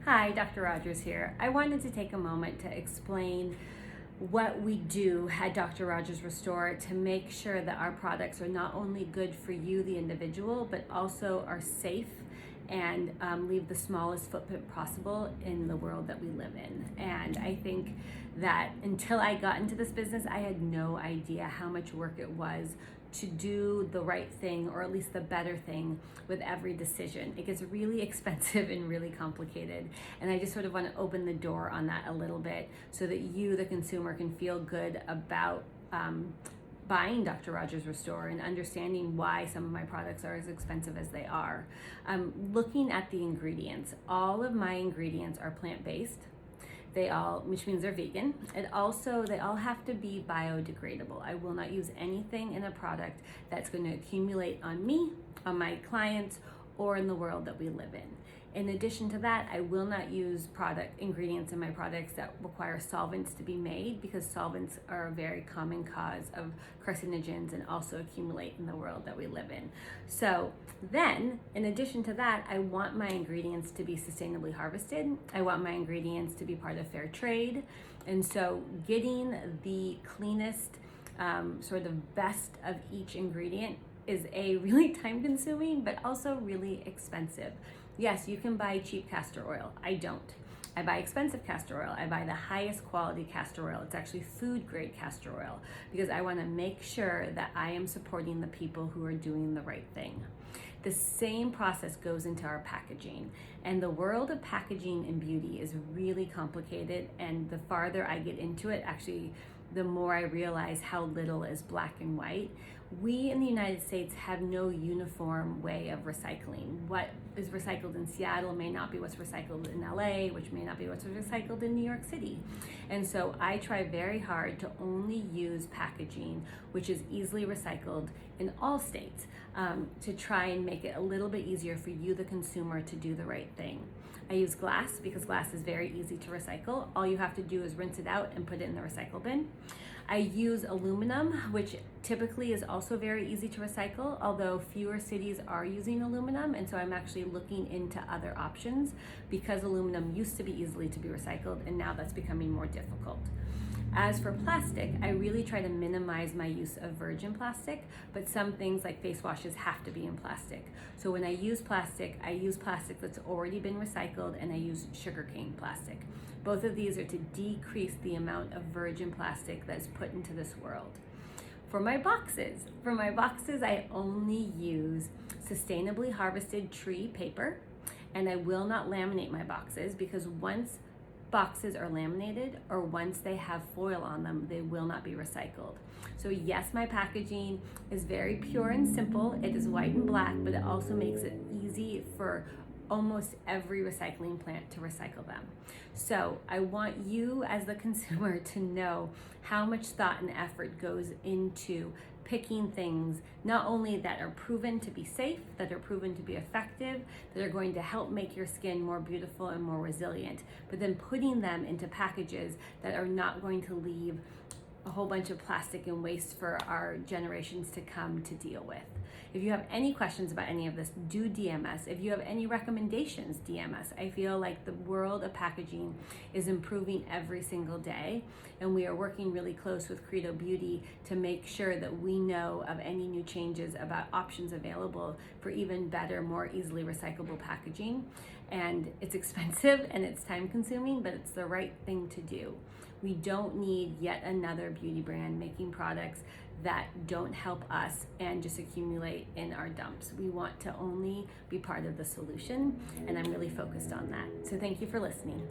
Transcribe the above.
Hi, Dr. Rogers here. I wanted to take a moment to explain what we do at Dr. Rogers Restore to make sure that our products are not only good for you, the individual, but also are safe and leave the smallest footprint possible in the world that we live in. And I think that until I got into this business, I had no idea how much work it was to do the right thing, or at least the better thing, with every decision. It gets really expensive and really complicated. And I just sort of want to open the door on that a little bit so that you, the consumer, can feel good about buying Dr. Rogers Restore and understanding why some of my products are as expensive as they are. Looking at the ingredients, all of my ingredients are plant-based. Which means they're vegan. And also they all have to be biodegradable. I will not use anything in a product that's going to accumulate on me, on my clients, or in the world that we live in. In addition to that, I will not use ingredients in my products that require solvents to be made, because solvents are a very common cause of carcinogens and also accumulate in the world that we live in. So then, in addition to that, I want my ingredients to be sustainably harvested. I want my ingredients to be part of fair trade. And so getting the cleanest, sort of best of each ingredient is really time consuming, but also really expensive. Yes, you can buy cheap castor oil. I don't. I buy expensive castor oil. I buy the highest quality castor oil. It's actually food grade castor oil, because I want to make sure that I am supporting the people who are doing the right thing. The same process goes into our packaging, and the world of packaging in beauty is really complicated, and the farther I get into it, actually, the more I realize how little is black and white. We in the United States have no uniform way of recycling. What is recycled in Seattle may not be what's recycled in LA, which may not be what's recycled in New York City. And so I try very hard to only use packaging which is easily recycled in all states, to try and make it a little bit easier for you, the consumer, to do the right thing. I use glass because glass is very easy to recycle. All you have to do is rinse it out and put it in the recycle bin. I use aluminum, which typically is also very easy to recycle, although fewer cities are using aluminum, and so I'm actually looking into other options, because aluminum used to be easily to be recycled, and now that's becoming more difficult. As for plastic, I really try to minimize my use of virgin plastic, but some things like face washes have to be in plastic. So when I use plastic that's already been recycled, and I use sugarcane plastic. Both of these are to decrease the amount of virgin plastic that's put into this world. For my boxes, I only use sustainably harvested tree paper, and I will not laminate my boxes, because once boxes are laminated, or once they have foil on them, they will not be recycled. So yes, my packaging is very pure and simple. It is white and black, but it also makes it easy for almost every recycling plant to recycle them. So I want you as the consumer to know how much thought and effort goes into picking things, not only that are proven to be safe, that are proven to be effective, that are going to help make your skin more beautiful and more resilient, but then putting them into packages that are not going to leave a whole bunch of plastic and waste for our generations to come to deal with. If you have any questions about any of this, do DM us. If you have any recommendations, DM us. I feel like the world of packaging is improving every single day, and we are working really close with Credo Beauty to make sure that we know of any new changes about options available for even better, more easily recyclable packaging. And it's expensive and it's time consuming, but it's the right thing to do. We don't need yet another beauty brand making products that don't help us and just accumulate in our dumps. We want to only be part of the solution, and I'm really focused on that. So thank you for listening.